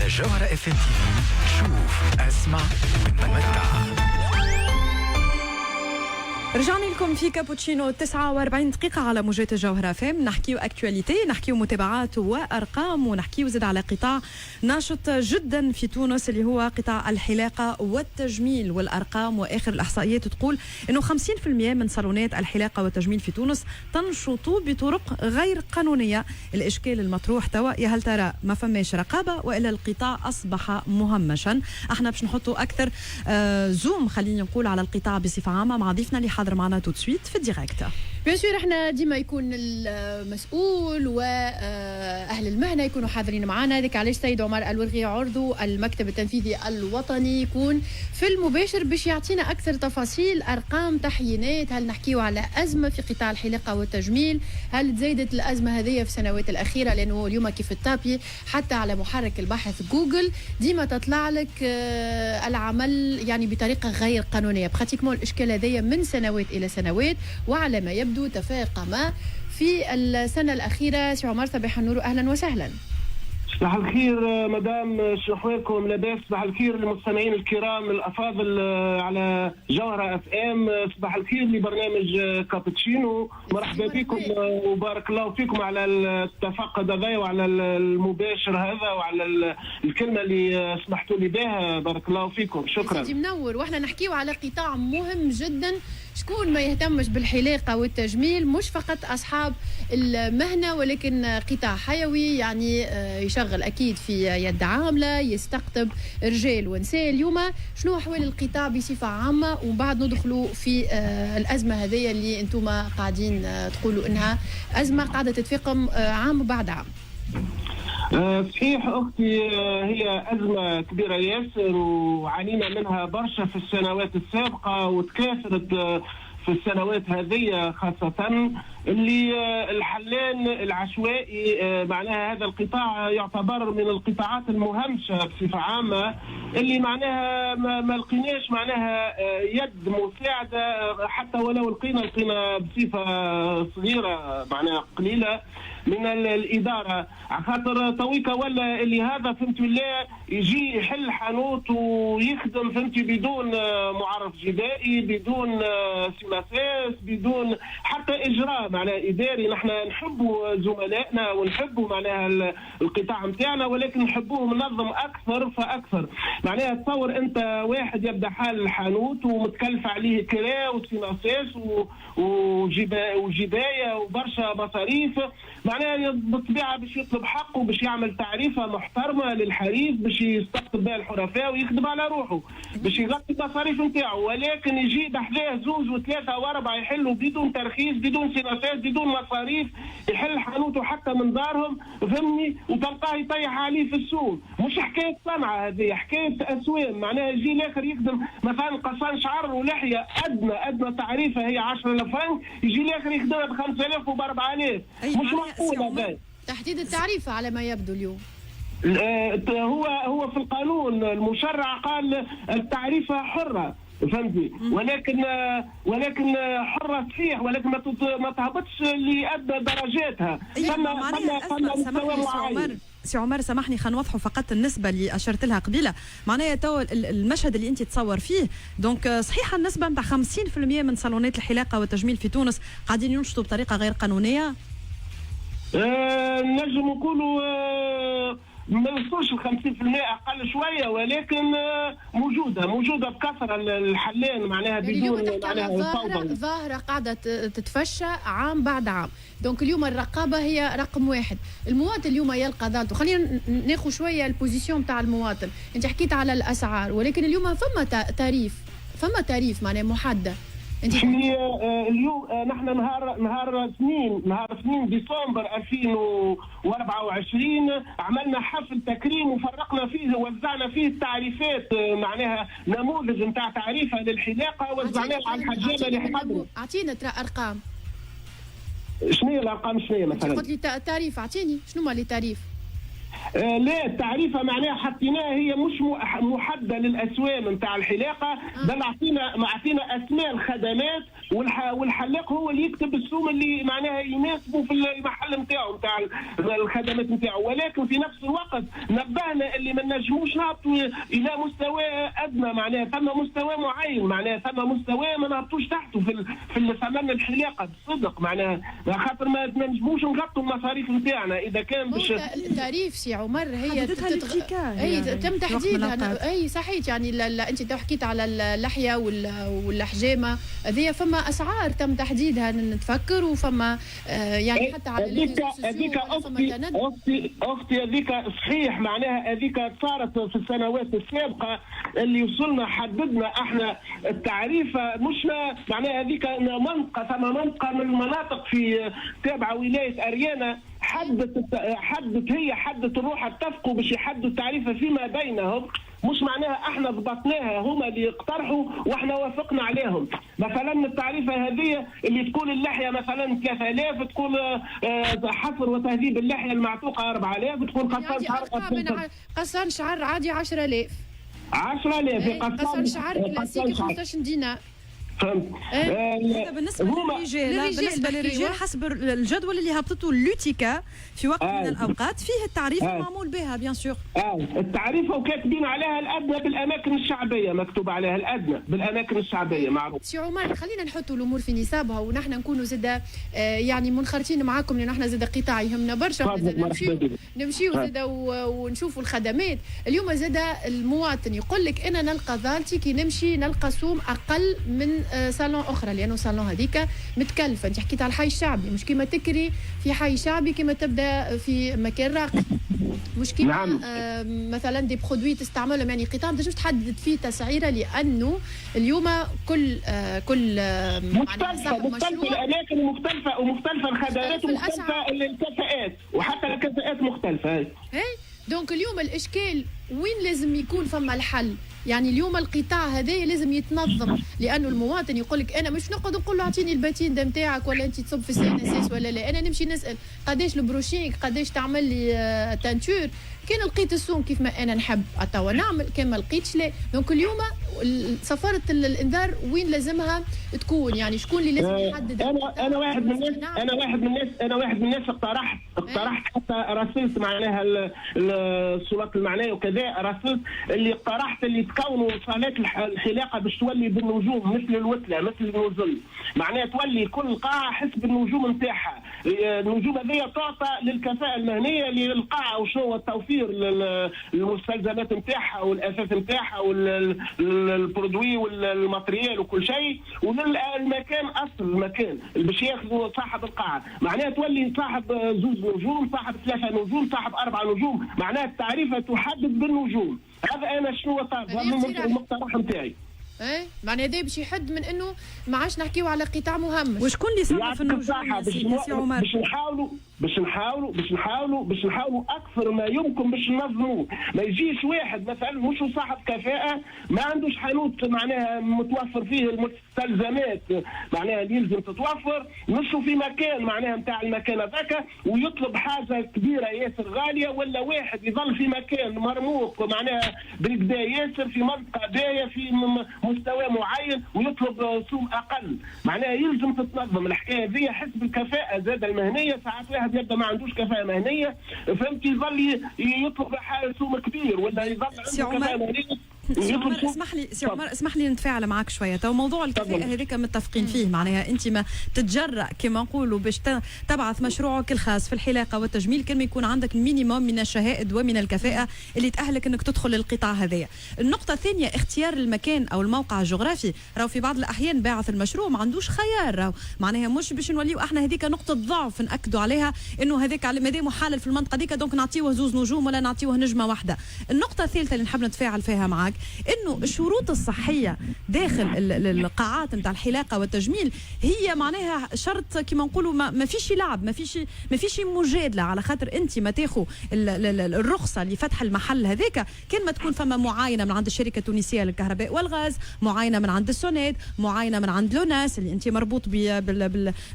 على جوهرة اف ام تي في. شوف اسمع وتمتع. رجعنا لكم في كابوتشينو 49 دقيقة على موجات الجوهرة فام. نحكيو اكتواليتي، نحكيو متابعات وارقام، ونحكيو زاد على قطاع ناشط جدا في تونس اللي هو قطاع الحلاقة والتجميل. والارقام واخر الاحصائيات تقول انه 50% من صالونات الحلاقة والتجميل في تونس تنشط بطرق غير قانونية. الاشكال المطروح توا يا هل ترى ما فماش رقابة والا القطاع اصبح مهمشا؟ احنا باش نحطوا اكثر زوم خليني نقول على القطاع بصفة عامة مع ضيفنا اللي حاضر معنا تو سويت في الديريكت. بيان سور احنا ديما يكون المسؤول واهل المهنه يكونوا حاضرين معنا. هذاك علاش سيد عمر الورغي عرضو المكتب التنفيذي الوطني يكون في المباشر باش يعطينا اكثر تفاصيل، ارقام، تحيينات. هل نحكيو على ازمه في قطاع الحلاقه والتجميل؟ هل تزايدت الازمه هذه في السنوات الاخيره؟ لانه اليوم كيف التابي حتى على محرك البحث جوجل ديما تطلع لك العمل يعني بطريقه غير قانونيه. براتيكمون الاشكال هذايا من سنوات الى سنوات، وعلى ما يبدو تفاقم في السنه الاخيره. سي عمر صباح النور، اهلا وسهلا. صباح الخير مدام، شو احوالكم؟ لاباس؟ صباح الخير للمستمعين الكرام الافاضل على جوهرة اف ام. صباح الخير لبرنامج كابتشينو، مرحبا بكم وبارك الله فيكم على التفقد هذا وعلى المباشر هذا وعلى الكلمه اللي سمحتوا لي بها. بارك الله فيكم، شكرا. سيدي منور. واحنا نحكيو على قطاع مهم جدا. شكون ما يهتمش بالحلاقه والتجميل؟ مش فقط اصحاب المهنه ولكن قطاع حيوي، يعني يشغل اكيد في يد عامله، يستقطب رجال ونساء. اليوم شنو احوال القطاع بصفه عامه، ومن بعد ندخلوا في الازمه هذه اللي انتم قاعدين تقولوا انها ازمه قاعده تتفاقم عام بعد عام. صحيح اختي، هي ازمه كبيره ياسر وعانينا منها برشا في السنوات السابقه وتكاثرت في السنوات هذه، خاصة اللي الحلان العشوائي. معناها هذا القطاع يعتبر من القطاعات المهمشة بصفة عامة، اللي معناها ما لقيناش معناها يد مساعدة، حتى ولو لقينا بصفة صغيرة معناها قليلة من الإدارة. خاطر تويكا ولا اللي هذا فهمت ولا يجي يحل حانوت ويخدم فهمتي بدون معرف جدائي، بدون سلاسات، بدون حتى إجراء معناها إداري. نحن نحبوا زملائنا ونحبوا معناها القطاع متاعنا، ولكن نحبوه منظم أكثر فأكثر. معناها تصور أنت واحد يبدأ حال الحانوت ومتكلف عليه كرا وسلاسات وجباية وبرشا مصاريف، معناها بالطبيعه باش يطلب حقه، باش يعمل تعريفه محترمه للحريف، باش يستقطب بها الحرفاء ويخدم على روحه، باش يغطي المصاريف نتاعو. ولكن يجي بحذاه زوز وثلاثه واربعه يحلوا بدون ترخيص، بدون سيناسات، بدون مصاريف، يحل حانوته حتى من دارهم، فهمني، وتلقاه يطيح عليه في السوق. مش حكايه صنعه هذه، حكايه اسوام. معناها يجي الاخر يخدم مثلا قصان شعر ولحيه ادنى تعريفه هي 10,000 فرنك، يجي الاخر يخدمها ب 5,000 وب 4,000. مش تحديد التعريفه على ما يبدو اليوم. هو في القانون المشرع قال التعريفه حره، فهمتي، ولكن حره صحيح، ولكن ما تهبطش لادنى درجاتها. سي عمر سامحني، خلينا نوضحوا فقط النسبه اللي اشرت لها قبيله. معناها تو المشهد اللي انت تصور فيه، دونك صحيح النسبه نتاع 50% من صالونات الحلاقه والتجميل في تونس قاعدين ينشطوا بطريقه غير قانونيه. نجم نقولوا ما نوصلش ل 50%، اقل شويه، ولكن موجوده بكثره الحلان معناها بدون معناها ظاهره قاعده تتفشى عام بعد عام. دونك اليوم الرقابه هي رقم واحد. المواطن اليوم يلقى ذاته. خلينا ناخذ شويه البوزيسيون تاع المواطن. انت حكيت على الاسعار، ولكن اليوم فما تاريف معناها محدد. اليوم نحن نهار 2 ديسمبر 2024 عملنا حفل تكريم وفرقنا فيه ووزعنا فيه التعريفات، معناها نموذج نتاع تعريفه للحلاقه وزعناه على الحجابه اللي حضروا. اعطينا ترى ارقام. شنو هي الارقام؟ شنو هي مثلا؟ قلت لي التعريف، اعطيني شنو هما لي تعريف؟ لا التعريفه معناها حطيناها هي مش محدده للاسوام نتاع الحلاقه، بل اعطينا اسماء الخدمات، والحلاق هو اللي يكتب السوم اللي معناها يناسبه في المحل نتاعو نتاع الخدمات نتاعو. ولكن في نفس الوقت نبهنا اللي ما نجموش نهبطوا الى مستوى ادنى، معناها ثم مستوى معين، معناها ثم مستوى ما نهبطوش تحته في ثمن الحلاقه بالصدق، معناها خاطر ما نجموش نغطوا المصاريف نتاعنا اذا كان باش التعريف سي عمر هي تم تحديدها. اي صحيح، يعني انت حكيت على اللحيه والحجامه هذه فما اسعار تم تحديدها نتفكر، وفما يعني حتى على هذيك اختي هذيك صحيح، معناها هذيك صارت في السنوات السابقه اللي وصلنا حددنا احنا التعريفه، مش معناها هذيك منطقه، ثم منطقه من المناطق في تابعه ولايه اريانا حدت الروح اتفقوا باش يحدوا التعريفه فيما بينهم، مش معناها احنا ضبطناها، هما اللي اقترحوا واحنا وافقنا عليهم. مثلا التعريفه هذه اللي تكون اللحيه مثلا 3000، تكون حصر وتهذيب اللحيه المعتوقه 4000، تكون قصان شعر عادي 10000 قصان شعر كلاسيكي 15 دينار. فهمت؟ هذا بالنسبه للرجال. بالنسبه للرجال حسب الجدول اللي هبطته اللوتيكا في وقت من الاوقات فيه التعريف معمول بها بيان سور. التعريفه وكاتبين عليها الادنى بالاماكن الشعبيه، مكتوب عليها الادنى بالاماكن الشعبيه معروف. سي عمر خلينا نحطوا الامور في نصابها، ونحن نكونوا زاده يعني منخرطين معاكم، لان احنا زاده قطاع يهمنا برشا، نمشيو زاده ونشوفوا الخدمات. اليوم زاده المواطن يقول لك انا نلقى ضالتي كي نمشي نلقى سوم اقل من صالون اخرى، لانه صالون هذيك متكلفه. انت حكيت على الحي الشعبي، مش كيما تكري في حي شعبي كيما تبدا في مكان راقي، مش كيما نعم. مثلا دي برودوي تستعملهم، يعني قطاع ما تنجمش تحدد فيه تسعيره، لانه اليوم كل مختلفه الاماكن ومختلفه الخدمات ومختلفه الكفاءات، وحتى الكفاءات مختلفه. اي دونك اليوم الاشكال وين لازم يكون فما الحل؟ يعني اليوم القطاع هذا لازم يتنظم، لانه المواطن يقول لك انا مش نقعد نقول له اعطيني الباتين ده نتاعك، ولا انت تصب في CNSS ولا لا، انا نمشي نسال قداش البروشينغ، قداش تعمل لي تانتور، كان لقيت السوم كيف ما انا نحب توا نعمل، كان ما لقيتش لا. دونك اليوم صفاره الانذار وين لازمها تكون؟ يعني شكون اللي لازم يحدد؟ انا واحد من الناس اقترحت حتى راسلت معناها السلطات المعنيه وكذا، راسلت اللي اقترحت اللي تكونوا صالات الحلاقه باش تولي بالنجوم مثل الوتله مثل النزل، معناها تولي كل قاعه حسب النجوم نتاعها، النجوم هذه تعطى للكفاءه المهنيه للقاعه، وشنو التوفير للمستلزمات نتاعها والاثاث نتاعها والبرودوي والماتريال وكل شيء، وللمكان اصل المكان باش ياخذوا صاحب القاعه، معناها تولي صاحب 2 نجوم، صاحب 3 نجوم، صاحب 4 نجوم، معناها التعريفه تحدد بالنجوم. هذا انا شنو طالب، هذا المقترح نتاعي. معناها هذا باش يحد من انه ما عادش نحكيو على قطاع مهمش. وشكون اللي صنف النجوم سي عمر؟ باش نحاولوا اكثر ما يمكن باش ننظموه، ما يجيش واحد مثلا مش صاحب كفاءه ما عندوش حانوت معناها متوفر فيه المستلزمات معناها اللي يلزم تتوفر، نشو في مكان معناها نتاع المكان هذاك ويطلب حاجه كبيره ياسر غاليه، ولا واحد يظل في مكان مرموق معناها بالكدا ياسر في منطقه باهيه في مستوى معين ويطلب سوم اقل، معناها يلزم تتنظم الحكايه هذه حسب الكفاءه زاد المهنيه. ساعات واحد يبدا ما عندوش كفاءه مهنيه فهمت يظل يطلب سوم كبير، ولا يظل عنده كفاءه مهنيه. سي عمر اسمح لي نتفاعل معك شويه. تو موضوع الكفاءه هذيك متفقين فيه، معناها انت ما تتجرأ كما نقولوا باش تبعث مشروعك الخاص في الحلاقه والتجميل كان ما يكون عندك مينيموم من الشهائد ومن الكفاءه اللي تاهلك انك تدخل القطاع هذايا. النقطه الثانيه اختيار المكان او الموقع الجغرافي، راهو في بعض الاحيان باعث المشروع ما عندوش خيار، راهو معناها مش باش نوليو احنا هذيك نقطه ضعف ناكدوا عليها انه هذاك مادام محلل في المنطقه هذيك دونك نعطيوه 2 نجوم ولا نعطيوه نجمه واحده. النقطه الثالثه اللي نحب نتفاعل فيها معك معك انه الشروط الصحيه داخل القاعات نتاع الحلاقه والتجميل هي معناها شرط كما نقولوا ما فيش لعب، ما فيش مجادله، على خاطر انت ما تاخذ الرخصه لفتح المحل هذاك كان ما تكون فما معاينه من عند الشركه التونسيه للكهرباء والغاز، معاينه من عند السوناد، معاينه من عند لوناس اللي انت مربوط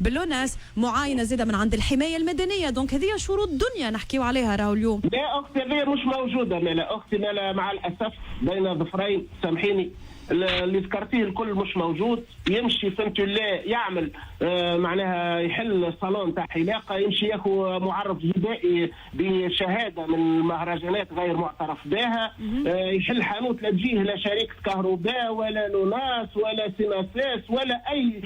باللوناس، معاينه زاده من عند الحمايه المدنيه. دونك هذه شروط دنيا نحكيو عليها راهو اليوم. لا اختي هذه مش موجوده. لا اختي لا مع الاسف بين ظفرين، سامحيني، اللي ذكرتيه الكل مش موجود. يمشي فهمت الله يعمل معناها يحل صالون تاع حلاقه، يمشي ياخذ معرف جدائي بشهاده من المهرجانات غير معترف بها، يحل حانوت لا تجيه لا شركه كهرباء ولا لوناس ولا سيناساس ولا اي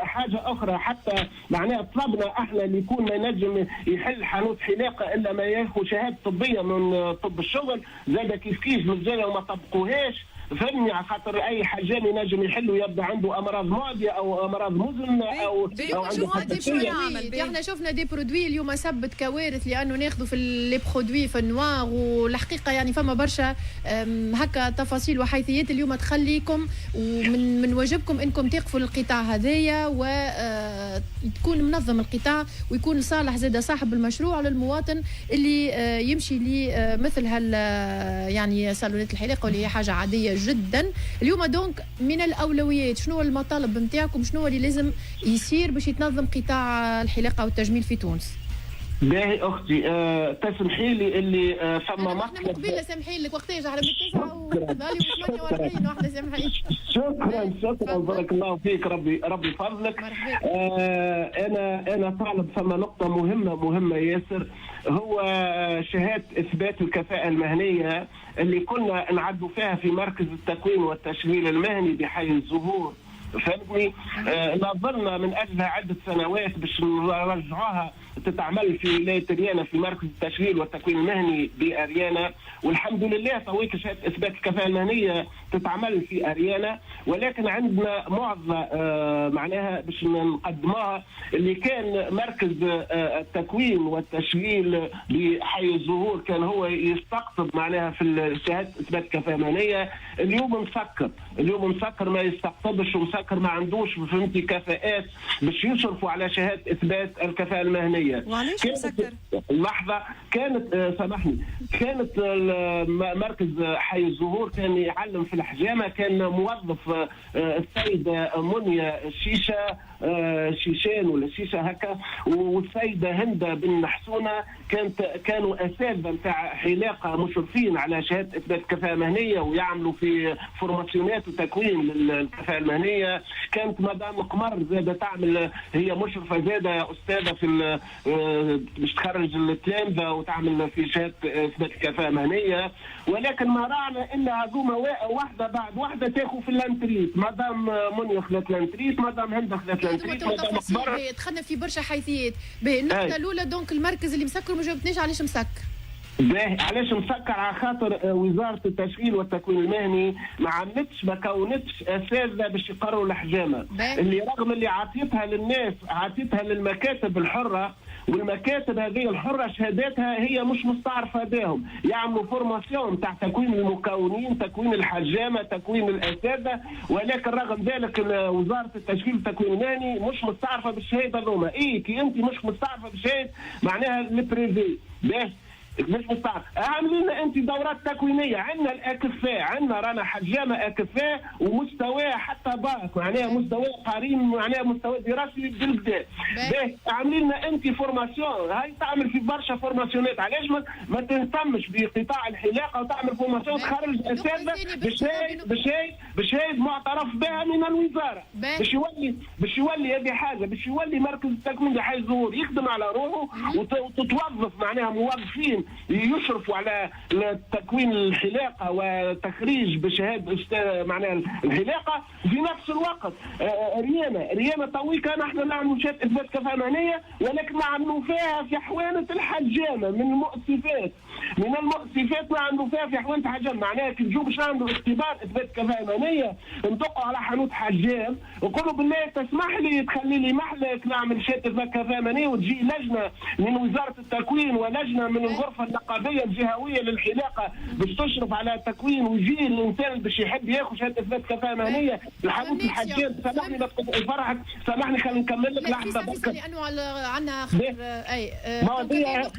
حاجه اخرى. حتى معناها طلبنا احنا اللي يكون ما ينجم يحل حانوت حلاقه الا ما ياخذ شهاده طبيه من طب الشغل، زاد كيف مجانا وما طبقوهاش. فهمني، على خاطر اي حاجان ينجم يحلوا يبدا عنده امراض معديه او امراض مزمنه او عنده حساسيه. احنا شفنا دي برودوي اليوم سبت كوارث لانه ناخذوا في لي برودوي في النوار، والحقيقه يعني فما برشا هكا تفاصيل وحيثيات اليوم تخليكم ومن واجبكم انكم تقفوا القطاع هذايا وتكون منظم القطاع ويكون صالح زاد صاحب المشروع للمواطن اللي يمشي لمثل هال يعني صالونات الحلاقه واللي هي حاجه عاديه جدا. اليوم دونك من الاولويات شنو المطالب نتاعكم، شنو اللي لازم يصير باش يتنظم قطاع الحلاقه والتجميل في تونس؟ باهي اختي تسمحي لي اللي فما مطلب. احنا قبيله سامحين لك وقتاش على 9 وظالي 48 واحده سامحين. شكرا بارك الله فيك، ربي فضلك. انا طالب فما نقطه مهمه ياسر، هو شهاده اثبات الكفاءه المهنيه اللي كنا نعدوا فيها في مركز التكوين والتشغيل المهني بحي الزهور. فهمتني؟ نظرنا من اجلها عده سنوات باش نرجعوها تتعمل في ولايه ريانا في مركز التشغيل والتكوين المهني باريانا، والحمد لله تويك شهاده اثبات الكفاءه المهنيه تتعمل في اريانا. ولكن عندنا معضله معناها باش نقدموها، اللي كان مركز التكوين والتشغيل بحي الزهور كان هو يستقطب معناها في شهاده اثبات الكفاءه المهنيه. اليوم مسكر ما يستقطبش، ومسكر ما عندوش فهمتي كفاءات باش يشرفوا على شهاده اثبات الكفاءه المهنيه. وعلاش مسكر؟ لحظه، كانت سامحني، كانت مركز حي الزهور كان يعلم في الحجامه، كان موظف السيده منيا شيشان ولا شيشه هكا، والسيده هنده بن محسونه كانوا اساتذه نتاع حلاقه مشرفين على شهاده اثبات كفاءه مهنيه ويعملوا في فورماسيونات وتكوين للكفاءه المهنيه. كانت مدام قمر زاده تعمل، هي مشرفه زاده استاذه في باش تخرج التلامذه وتعمل في شهاده اثبات الكفاءه المهنيه. ولكن ما رانا الا هذوما واحده بعد واحده تاخذ في الانتريت، مدام منيا خذت الانتريت، مدام هنده خذت الانتريت، مدام قمر. دخلنا في برشا حيثيات. النقطه الاولى دونك المركز اللي مسكر ما جاوبتنيش علاش مسكر؟ باهي علاش مسكر؟ على خاطر وزاره التشغيل والتكوين المهني ما كونتش اساتذه باش يقروا الحجامه، اللي رغم اللي عطيتها للناس، عطيتها للمكاتب الحره، والمكاتب هذه الحره شهاداتها هي مش مستعرفه بهم، يعملوا فورماسيون تاع تكوين المكونين، تكوين الحجامه، تكوين الاساتذه، ولكن رغم ذلك وزاره التشغيل والتكوين المهني مش مستعرفه بالشهاده هذوما. كي انت مش مستعرفه بالشهاده معناها البريفي باش مش مستعرف. عاملين انت دورات تكوينيه، عندنا الاكفاء، عندنا رانا حجامه اكفاء ومستوى حتى باك، معناها مستوى قريب، معناها مستوى دراسي بالكدا. عاملين لنا انت فورماسيون، هاي تعمل في برشا فورماسيونات، علاش ما تهتمش بقطاع الحلاقه وتعمل فورماسيون تخرج اساتذه بشهاده معترف بها من الوزاره، باش يولي هذه حاجه، باش يولي مركز التكوين بحي الزهور يخدم على روحه وتتوظف معناها موظفين يشرفوا على تكوين الحلاقه وتخريج بشهاده معناها الحلاقه. في نفس الوقت ريانا تويكا نحن نعملوا شهاده اثبات كفاءه مهنيه، ولكن نعملوا فيها في حوانه الحجامه من المؤسفات نعملوا فيها في حوانه الحجامه. معناها كي تجوا باش نعملوا اختبار اثبات كفاءه مهنيه ندقوا على حانوت حجام ونقولوا بالله تسمح لي تخلي لي محلك نعمل شهاده اثبات كفاءه مهنيه، وتجي لجنه من وزاره التكوين ولجنه من الغرفه النقابيه الجهويه للحلاقه الحلاقه باش تشرف على تكوين وجيه الانسان باش يحب ياخذ شهاده اثبات كفاءه مهنيه. الحبوب الحجاج سامحني ما فرحك، سامحني خلينا نكمل لك لحظه بس لانه عندنا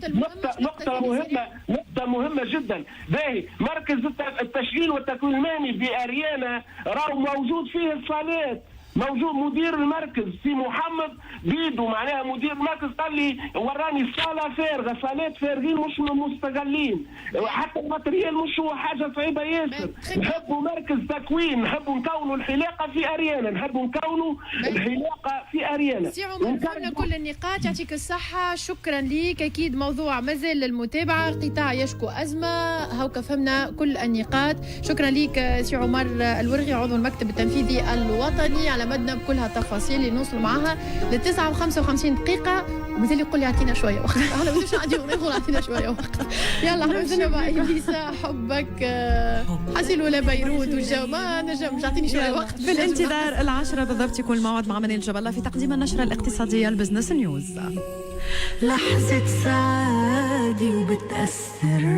نقطة مهمة جدا. باهي مركز التشغيل والتكوين المهني بأريانا راهو موجود فيه الصالات، موجود مدير المركز سي محمد بيدو معناها مدير المركز قال لي وراني الصاله فارغه، صالات فارغين مش مستغلين، حتى الماتريال مش هو حاجه صعيبه ياسر. نحبوا مركز تكوين، نحبوا نكونوا الحلاقه في اريانا، نحبوا نكونوا الحلاقه في اريانا. سي عمر فهمنا كل النقاط، يعطيك الصحه، شكرا ليك. اكيد موضوع مازال للمتابعه، قطاع يشكو ازمه، هاوكا فهمنا كل النقاط. شكرا ليك سي عمر الورغي عضو المكتب التنفيذي الوطني على مدنا بكل هالتفاصيل اللي نوصلوا معها ل 9:55 ومازال يقول لي اعطينا شويه وقت. انا مش عندي نقول اعطينا شويه وقت. يلا احنا نزلنا مع اليسا حبك حسن ولا بيروت والجو ما نجم مش اعطيني شويه وقت. في الانتظار 10 بالضبط يكون الموعد مع منال جبله في تقديم النشره الاقتصاديه البزنس نيوز. لحظه سعادة وبتأثر